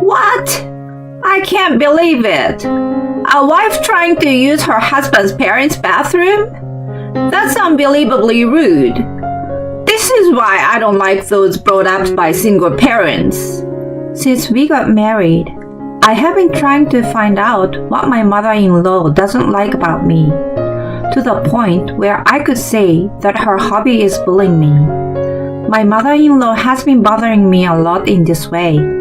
What? I can't believe it. A wife trying to use her husband's parents' bathroom? That's unbelievably rude. This is why I don't like those brought up by single parents. Since we got married, I have been trying to find out what my mother-in-law doesn't like about me, to the point where I could say that her hobby is bullying me. My mother-in-law has been bothering me a lot in this way.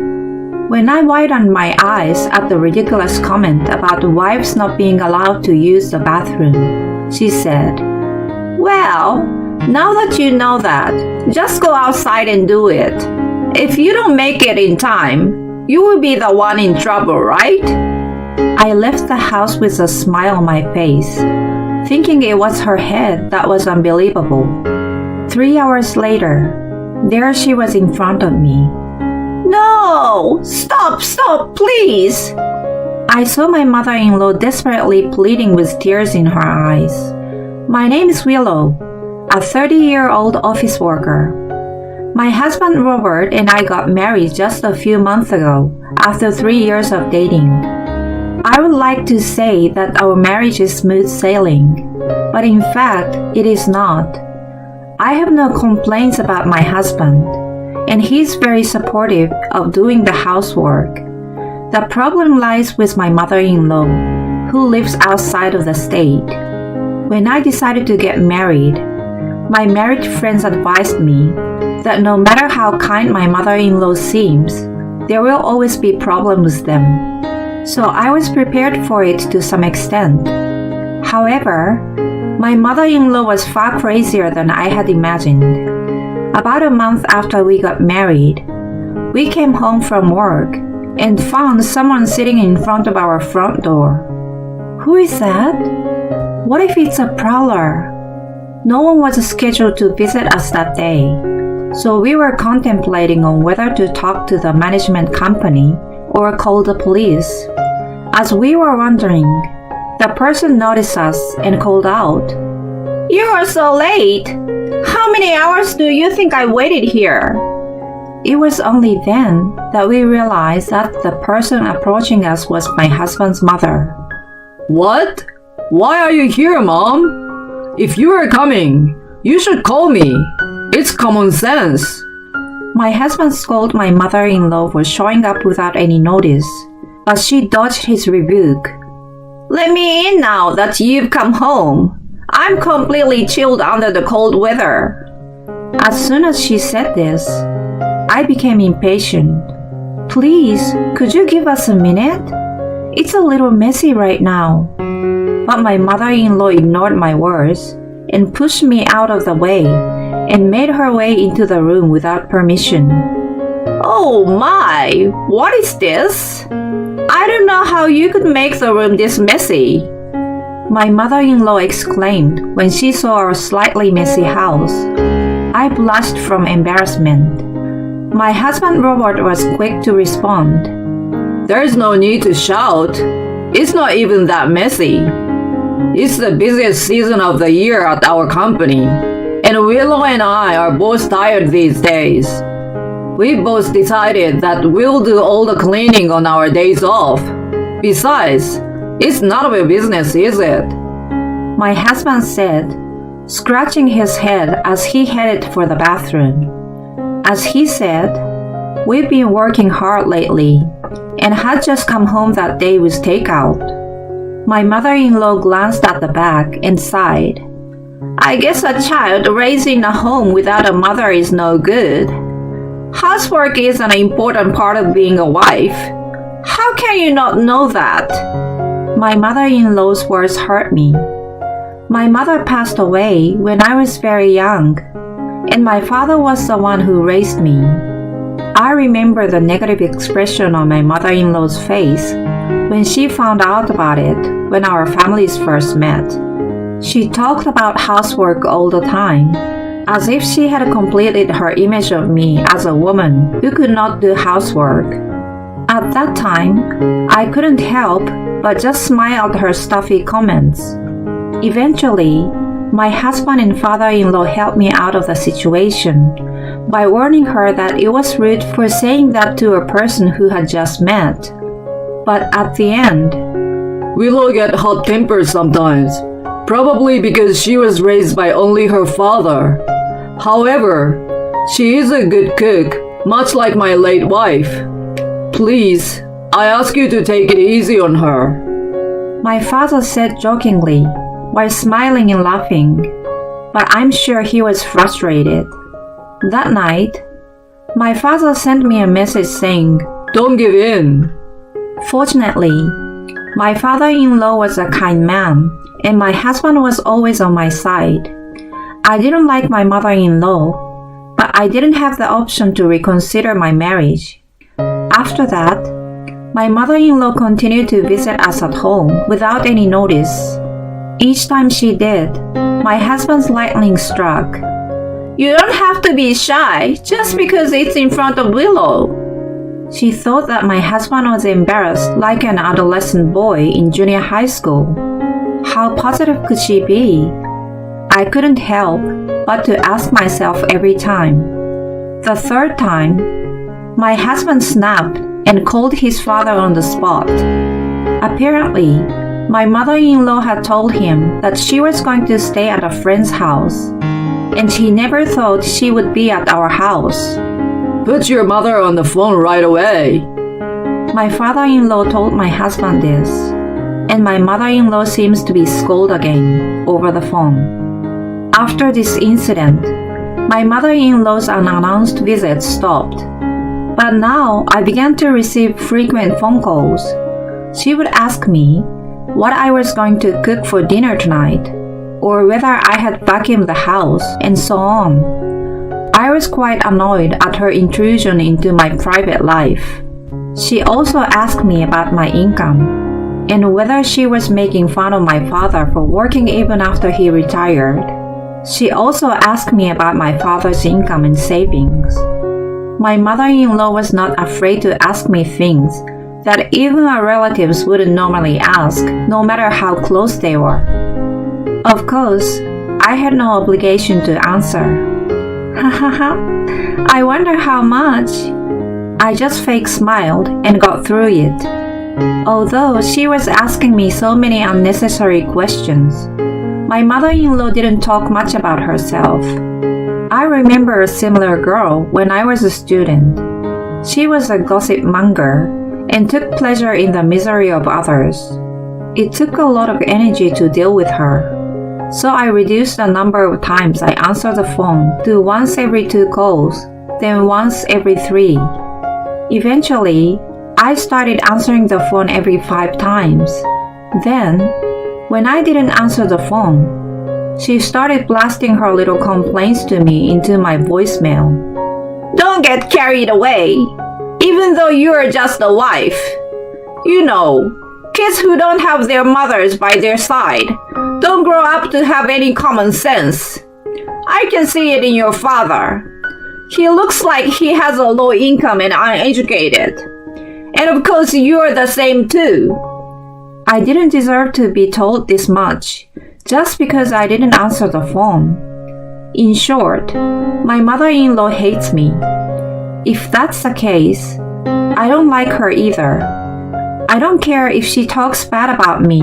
When I widened my eyes at the ridiculous comment about wives not being allowed to use the bathroom, she said, "Well, now that you know that, just go outside and do it. If you don't make it in time, you will be the one in trouble, right?" I left the house with a smile on my face, thinking it was her head that was unbelievable. 3 hours later, there she was in front of me. "No! Stop, please!" I saw my mother-in-law desperately pleading with tears in her eyes. My name is Willow, a 30-year-old office worker. My husband Robert and I got married just a few months ago, after 3 years of dating. I would like to say that our marriage is smooth sailing, but in fact, it is not. I have no complaints about my husband, and he's very supportive of doing the housework. The problem lies with my mother-in-law, who lives outside of the state. When I decided to get married, my married friends advised me that no matter how kind my mother-in-law seems, there will always be problems with them. So I was prepared for it to some extent. However, my mother-in-law was far crazier than I had imagined. About a month after we got married, we came home from work and found someone sitting in front of our front door. Who is that? What if it's a prowler? No one was scheduled to visit us that day, so we were contemplating on whether to talk to the management company or call the police. As we were wondering, the person noticed us and called out, "You are so late! How many hours do you think I waited here?" It was only then that we realized that the person approaching us was my husband's mother. "What? Why are you here, Mom? If you are coming, you should call me. It's common sense." My husband scolded my mother-in-law for showing up without any notice, but she dodged his rebuke. "Let me in now that you've come home. I'm completely chilled under the cold weather." As soon as she said this, I became impatient. "Please, could you give us a minute? It's a little messy right now." But my mother-in-law ignored my words and pushed me out of the way and made her way into the room without permission. "Oh my, what is this? I don't know how you could make the room this messy," my mother-in-law exclaimed when she saw our slightly messy house. I blushed from embarrassment. My husband Robert was quick to respond. "There's no need to shout. It's not even that messy. It's the busiest season of the year at our company, and Willow and I are both tired these days. We both decided that we'll do all the cleaning on our days off. Besides, it's none of your business, is it?" my husband said, scratching his head as he headed for the bathroom. As he said, "We've been working hard lately and had just come home that day with takeout." My mother-in-law glanced at the bag and sighed. "I guess a child raised in a home without a mother is no good. Housework is an important part of being a wife. How can you not know that?" My mother-in-law's words hurt me. My mother passed away when I was very young, and my father was the one who raised me. I remember the negative expression on my mother-in-law's face when she found out about it when our families first met. She talked about housework all the time, as if she had completed her image of me as a woman who could not do housework. At that time, I couldn't help but just smile at her stuffy comments. Eventually, my husband and father-in-law helped me out of the situation by warning her that it was rude for saying that to a person who had just met. But at the end, Willow get hot-tempered sometimes, probably because she was raised by only her father. However, she is a good cook, much like my late wife. Please, I ask you to take it easy on her. my father said jokingly, while smiling and laughing, but I'm sure he was frustrated. That night, my father sent me a message saying, Don't give in. Fortunately, my father-in-law was a kind man, and my husband was always on my side. I didn't like my mother-in-law, but I didn't have the option to reconsider my marriage. After that, my mother-in-law continued to visit us at home without any notice. Each time she did, my husband's lightning struck. You don't have to be shy just because it's in front of Willow. She thought that my husband was embarrassed like an adolescent boy in junior high school. How positive could she be? I couldn't help but to ask myself every time. The third time, my husband snapped and called his father on the spot. Apparently, my mother-in-law had told him that she was going to stay at a friend's house, and he never thought she would be at our house. Put your mother on the phone right away. My father-in-law told my husband this, and my mother-in-law seems to be scolded again over the phone. After this incident, my mother-in-law's unannounced visits stopped, but now I began to receive frequent phone calls. She would ask me what I was going to cook for dinner tonight, or whether I had vacuumed the house, and so on. I was quite annoyed at her intrusion into my private life. She also asked me about my income, and whether she was making fun of my father for working even after he retired. She also asked me about my father's income and savings. My mother-in-law was not afraid to ask me things that even our relatives wouldn't normally ask, no matter how close they were. Of course, I had no obligation to answer. I wonder how much. I just fake smiled and got through it. Although she was asking me so many unnecessary questions, my mother-in-law didn't talk much about herself. I remember a similar girl when I was a student. She was a gossip monger and took pleasure in the misery of others. It took a lot of energy to deal with her. So I reduced the number of times I answered the phone to once every 2 calls, then once every 3. Eventually, I started answering the phone every 5 times. Then, when I didn't answer the phone, she started blasting her little complaints to me into my voicemail. Don't get carried away, even though you're just a wife. You know, kids who don't have their mothers by their side don't grow up to have any common sense. I can see it in your father. He looks like he has a low income and uneducated. And of course, you're the same too. I didn't deserve to be told this much just because I didn't answer the phone. In short, my mother-in-law hates me. If that's the case, I don't like her either. I don't care if she talks bad about me,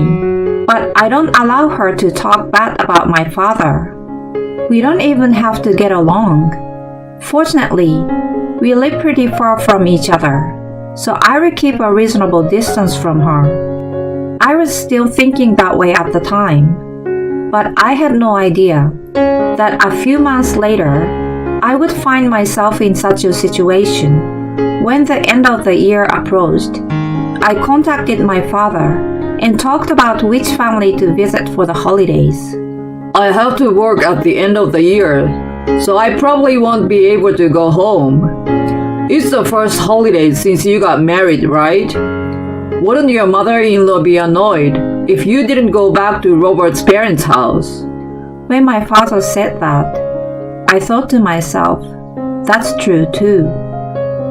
but I don't allow her to talk bad about my father. We don't even have to get along. Fortunately, we live pretty far from each other, so I will keep a reasonable distance from her. I was still thinking that way at the time, but I had no idea that a few months later, I would find myself in such a situation. When the end of the year approached, I contacted my father and talked about which family to visit for the holidays. I have to work at the end of the year, so I probably won't be able to go home. It's the first holiday since you got married, right? Wouldn't your mother-in-law be annoyed if you didn't go back to Robert's parents' house? When my father said that, I thought to myself, that's true too.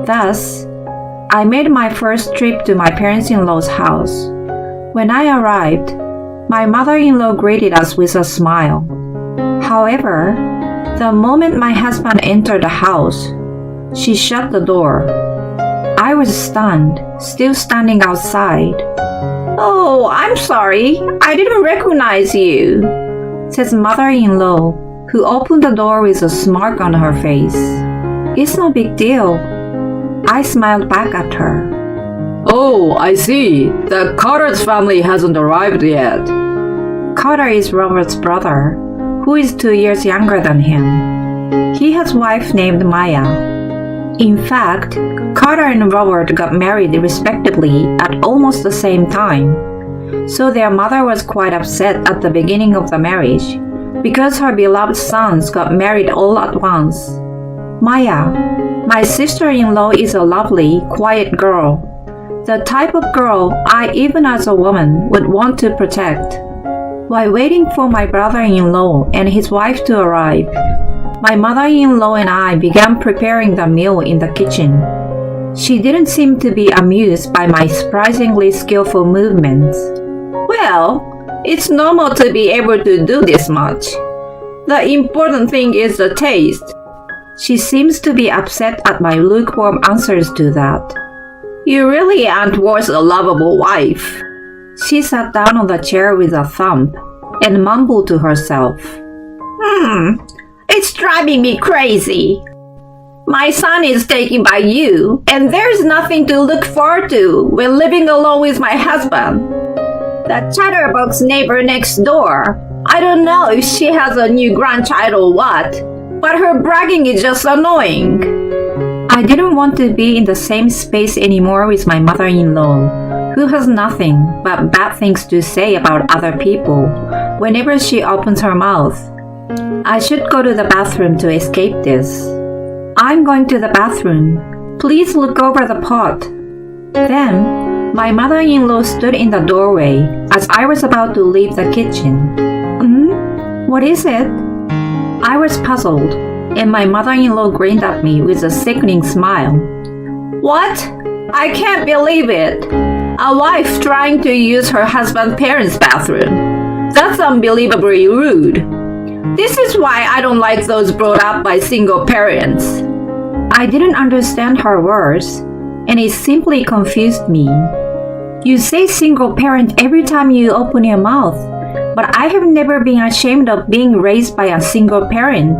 Thus, I made my first trip to my parents-in-law's house. When I arrived, my mother-in-law greeted us with a smile. However, The moment my husband entered the house, she shut the door. I was stunned, still standing outside. "Oh, I'm sorry. I didn't recognize you," says mother-in-law, who opened the door with a smirk on her face. "It's no big deal." I smiled back at her. Oh, I see. The Carter's family hasn't arrived yet. Carter is Robert's brother, who is 2 years younger than him. He has a wife named Maya. In fact, Carter and Robert got married respectively at almost the same time, so their mother was quite upset at the beginning of the marriage because her beloved sons got married all at once. Maya, my sister-in-law, is a lovely, quiet girl, the type of girl I, even as a woman, would want to protect. While waiting for my brother-in-law and his wife to arrive, my mother-in-law and I began preparing the meal in the kitchen. She didn't seem to be amused by my surprisingly skillful movements. "Well, it's normal to be able to do this much. The important thing is the taste." She seems to be upset at my lukewarm answers to that. "You really aren't worth a lovable wife." She sat down on the chair with a thump and mumbled to herself. It's driving me crazy. My son is taken by you, and there's nothing to look forward to when living alone with my husband. The chatterbox neighbor next door, I don't know if she has a new grandchild or what, but her bragging is just annoying." I didn't want to be in the same space anymore with my mother-in-law, who has nothing but bad things to say about other people whenever she opens her mouth. I should go to the bathroom to escape this. "I'm going to the bathroom. Please look over the pot." Then, my mother-in-law stood in the doorway as I was about to leave the kitchen. What is it?" I was puzzled, and my mother-in-law grinned at me with a sickening smile. "What? I can't believe it. A wife trying to use her husband's parents' bathroom. That's unbelievably rude. This is why I don't like those brought up by single parents." I didn't understand her words, and it simply confused me. "You say single parent every time you open your mouth, but I have never been ashamed of being raised by a single parent.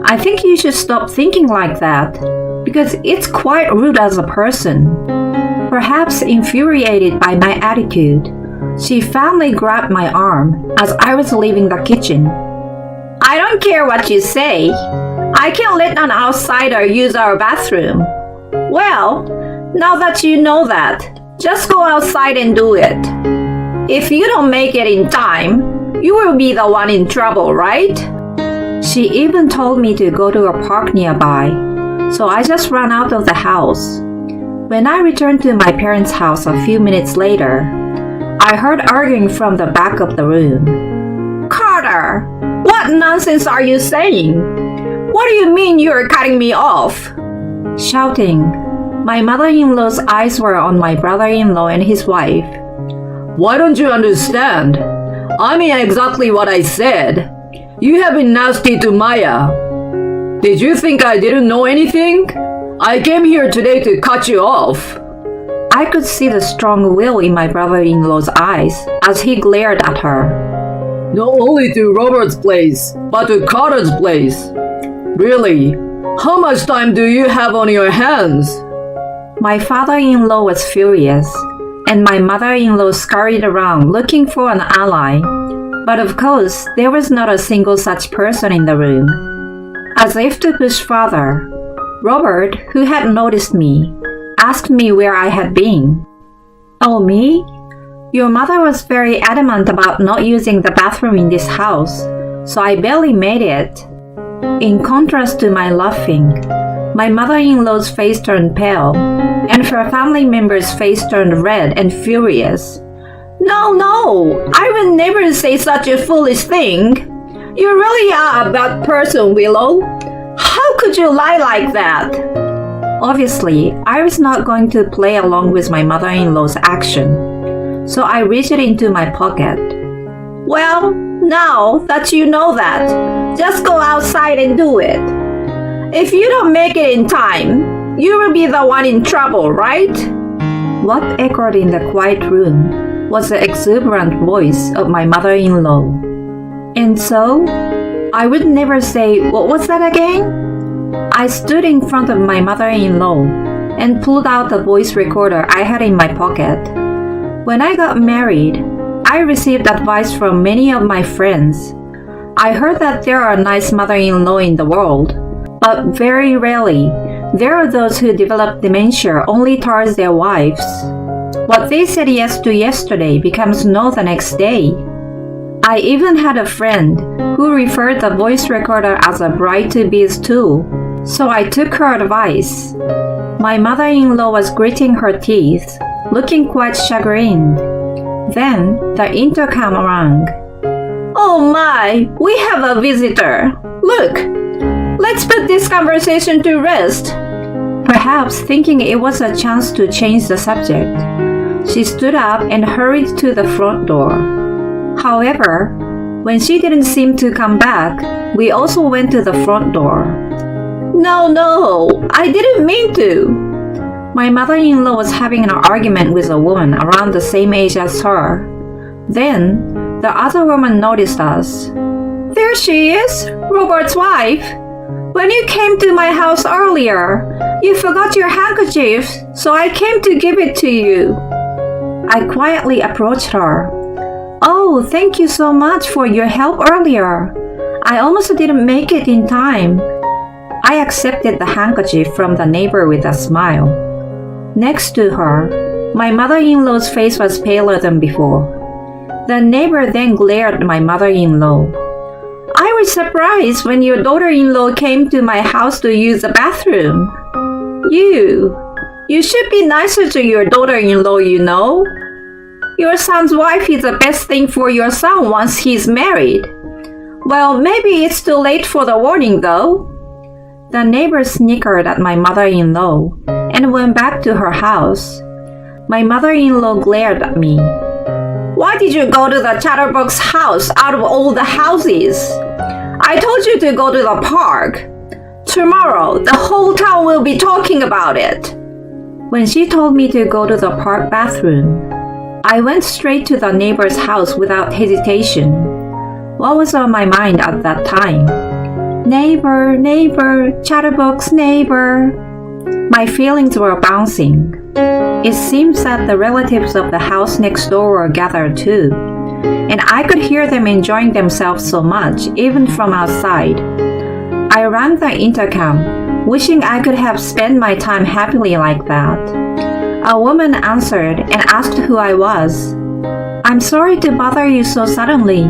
I think you should stop thinking like that, because it's quite rude as a person." Perhaps infuriated by my attitude, she finally grabbed my arm as I was leaving the kitchen. "I don't care what you say. I can't let an outsider use our bathroom." "Well, now that you know that, just go outside and do it. If you don't make it in time, you will be the one in trouble, right?" She even told me to go to a park nearby, so I just ran out of the house. When I returned to my parents' house a few minutes later, I heard arguing from the back of the room. "Carter, what nonsense are you saying? What do you mean you're cutting me off?" Shouting, my mother-in-law's eyes were on my brother-in-law and his wife. Why don't you understand? I mean exactly what I said. You have been nasty to Maya. Did you think I didn't know anything? I came here today to cut you off." I could see the strong will in my brother-in-law's eyes as he glared at her. "Not only to Robert's place, but to Carter's place. Really, how much time do you have on your hands?" My father-in-law was furious, and my mother-in-law scurried around looking for an ally. But of course, there was not a single such person in the room. As if to push further, Robert, who had noticed me, asked me where I had been. "Oh, me? Your mother was very adamant about not using the bathroom in this house, so I barely made it." In contrast to my laughing, my mother-in-law's face turned pale, and her family member's face turned red and furious. No, I would never say such a foolish thing. You really are a bad person, Willow. How could you lie like that?" Obviously, I was not going to play along with my mother-in-law's action, so I reached it into my pocket. "Well, now that you know that, Just go outside and do it. If you don't make it in time, you will be the one in trouble, right? What echoed in the quiet room was the exuberant voice of my mother-in-law. And so, I would never say, what was that again? I stood in front of my mother-in-law and pulled out the voice recorder I had in my pocket. When I got married, I received advice from many of my friends. I heard that there are nice mother-in-law in the world, but very rarely, there are those who develop dementia only towards their wives. What they said yes to yesterday becomes no the next day. I even had a friend who referred the voice recorder as a bride to be's tool, so I took her advice. My mother-in-law was gritting her teeth, looking quite chagrined. Then the intercom rang. Oh my, we have a visitor. Look, let's put this conversation to rest. Perhaps thinking it was a chance to change the subject, she stood up and hurried to the front door. However, when she didn't seem to come back, we also went to the front door. No, I didn't mean to. My mother-in-law was having an argument with a woman around the same age as her. Then, the other woman noticed us. There she is, Robert's wife. When you came to my house earlier, you forgot your handkerchief, so I came to give it to you. I quietly approached her. Oh, thank you so much for your help earlier. I almost didn't make it in time. I accepted the handkerchief from the neighbor with a smile. Next to her, my mother-in-law's face was paler than before. The neighbor then glared at my mother-in-law. I was surprised when your daughter-in-law came to my house to use the bathroom. You should be nicer to your daughter-in-law, you know. Your son's wife is the best thing for your son once he's married. Well, maybe it's too late for the warning, though. The neighbor snickered at my mother-in-law and went back to her house. My mother-in-law glared at me. Why did you go to the Chatterbox house out of all the houses? I told you to go to the park. Tomorrow, the whole town will be talking about it. When she told me to go to the park bathroom, I went straight to the neighbor's house without hesitation. What was on my mind at that time? Neighbor, Chatterbox neighbor. My feelings were bouncing. It seems that the relatives of the house next door were gathered too, and I could hear them enjoying themselves so much, even from outside. I rang the intercom, wishing I could have spent my time happily like that. A woman answered and asked who I was. I'm sorry to bother you so suddenly.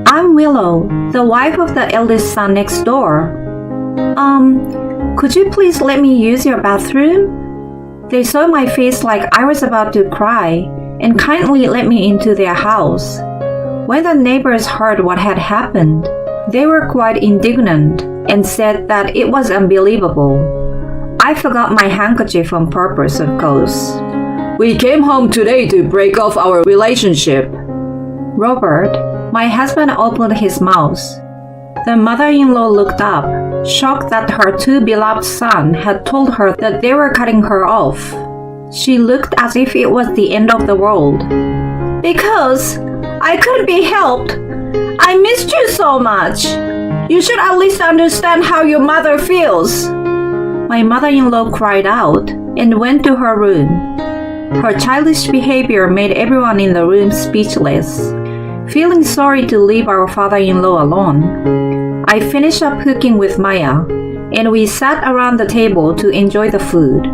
I'm Willow, the wife of the eldest son next door. Could you please let me use your bathroom? They saw my face like I was about to cry and kindly let me into their house. When the neighbors heard what had happened, they were quite indignant and said that it was unbelievable. I forgot my handkerchief on purpose, of course. We came home today to break off our relationship. Robert, my husband, opened his mouth. The mother-in-law looked up, shocked that her too beloved son had told her that they were cutting her off. She looked as if it was the end of the world. Because I couldn't be helped. I missed you so much. You should at least understand how your mother feels. My mother-in-law cried out and went to her room. Her childish behavior made everyone in the room speechless. Feeling sorry to leave our father-in-law alone, I finished up cooking with Maya, and we sat around the table to enjoy the food.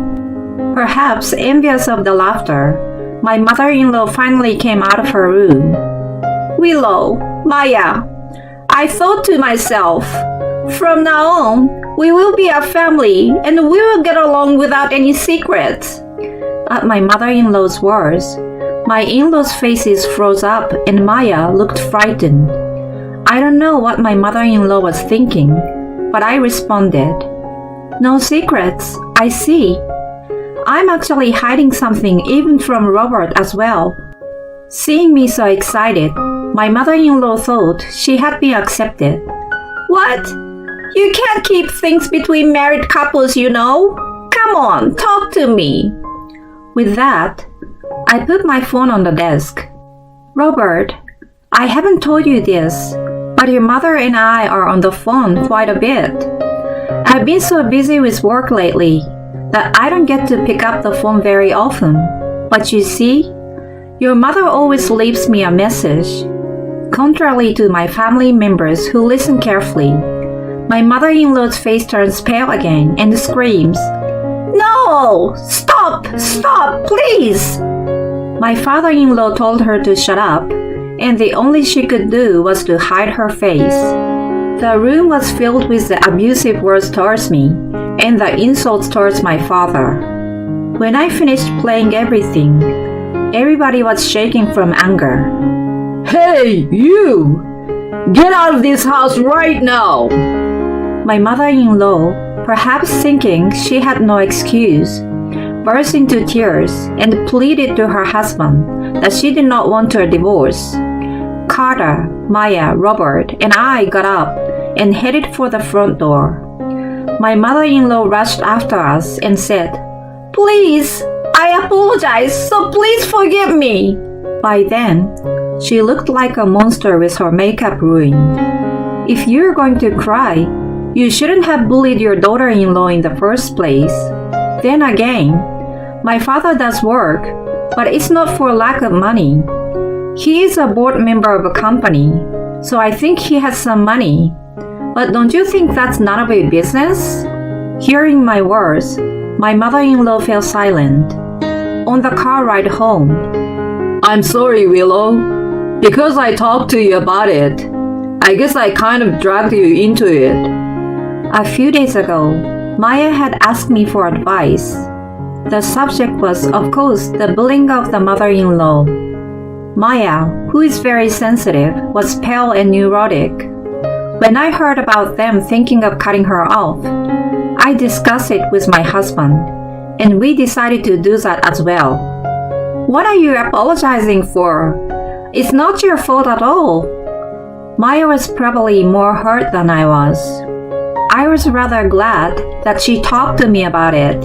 Perhaps envious of the laughter, my mother-in-law finally came out of her room. Willow, Maya, I thought to myself, from now on, we will be a family and we will get along without any secrets. At my mother-in-law's words, my in-laws' faces froze up and Maya looked frightened. I don't know what my mother-in-law was thinking, but I responded, No secrets, I see. I'm actually hiding something even from Robert as well. Seeing me so excited, my mother-in-law thought she had been accepted. What? You can't keep things between married couples, you know. Come on, talk to me. With that, I put my phone on the desk. Robert, I haven't told you this, but your mother and I are on the phone quite a bit. I've been so busy with work lately that I don't get to pick up the phone very often. But you see, your mother always leaves me a message. Contrary to my family members who listen carefully, my mother-in-law's face turns pale again and screams, "No! Stop! Stop! Please!" My father-in-law told her to shut up, and the only she could do was to hide her face. The room was filled with the abusive words towards me and the insults towards my father. When I finished playing everything, everybody was shaking from anger. Hey, you! Get out of this house right now! My mother-in-law, perhaps thinking she had no excuse, burst into tears and pleaded to her husband that she did not want a divorce. Carter, Maya, Robert, and I got up and headed for the front door. My mother-in-law rushed after us and said, "Please, I apologize, so please forgive me." By then, she looked like a monster with her makeup ruined. If you're going to cry, you shouldn't have bullied your daughter-in-law in the first place. Then again, my father does work, but it's not for lack of money. He is a board member of a company, so I think he has some money. But don't you think that's none of your business? Hearing my words, my mother-in-law fell silent. On the car ride home, I'm sorry, Willow. Because I talked to you about it, I guess I kind of dragged you into it. a few days ago, Maya had asked me for advice. The subject was, of course, the bullying of the mother-in-law. Maya, who is very sensitive, was pale and neurotic. When I heard about them thinking of cutting her off, I discussed it with my husband, and we decided to do that as well. What are you apologizing for? It's not your fault at all. Maya was probably more hurt than I was. I was rather glad that she talked to me about it.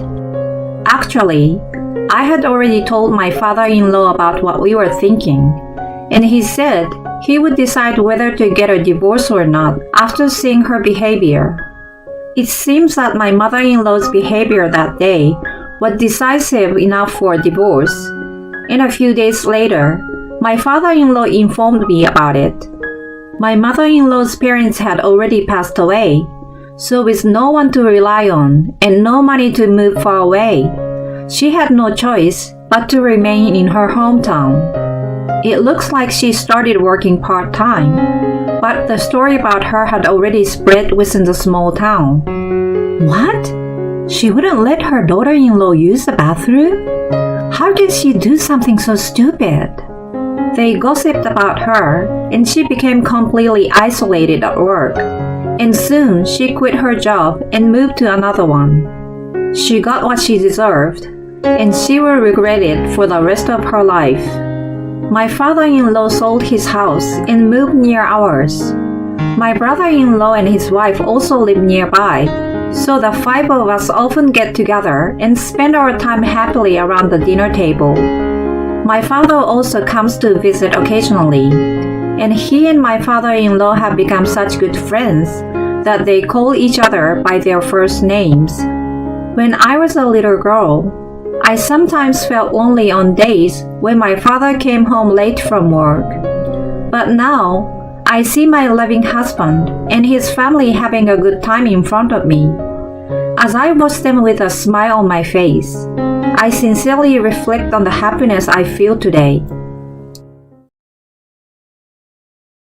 Actually, I had already told my father-in-law about what we were thinking, and he said he would decide whether to get a divorce or not after seeing her behavior. It seems that my mother-in-law's behavior that day was decisive enough for a divorce, and a few days later, my father-in-law informed me about it. My mother-in-law's parents had already passed away, so with no one to rely on and no money to move far away, she had no choice but to remain in her hometown. It looks like she started working part-time, but the story about her had already spread within the small town. What? She wouldn't let her daughter-in-law use the bathroom? How did she do something so stupid? They gossiped about her, and she became completely isolated at work. And soon she quit her job and moved to another one. She got what she deserved, and she will regret it for the rest of her life. My father-in-law sold his house and moved near ours. My brother-in-law and his wife also live nearby, so the five of us often get together and spend our time happily around the dinner table. My father also comes to visit occasionally, and he and my father-in-law have become such good friends that they call each other by their first names. When I was a little girl, I sometimes felt lonely on days when my father came home late from work. But now, I see my loving husband and his family having a good time in front of me. As I watch them with a smile on my face, I sincerely reflect on the happiness I feel today.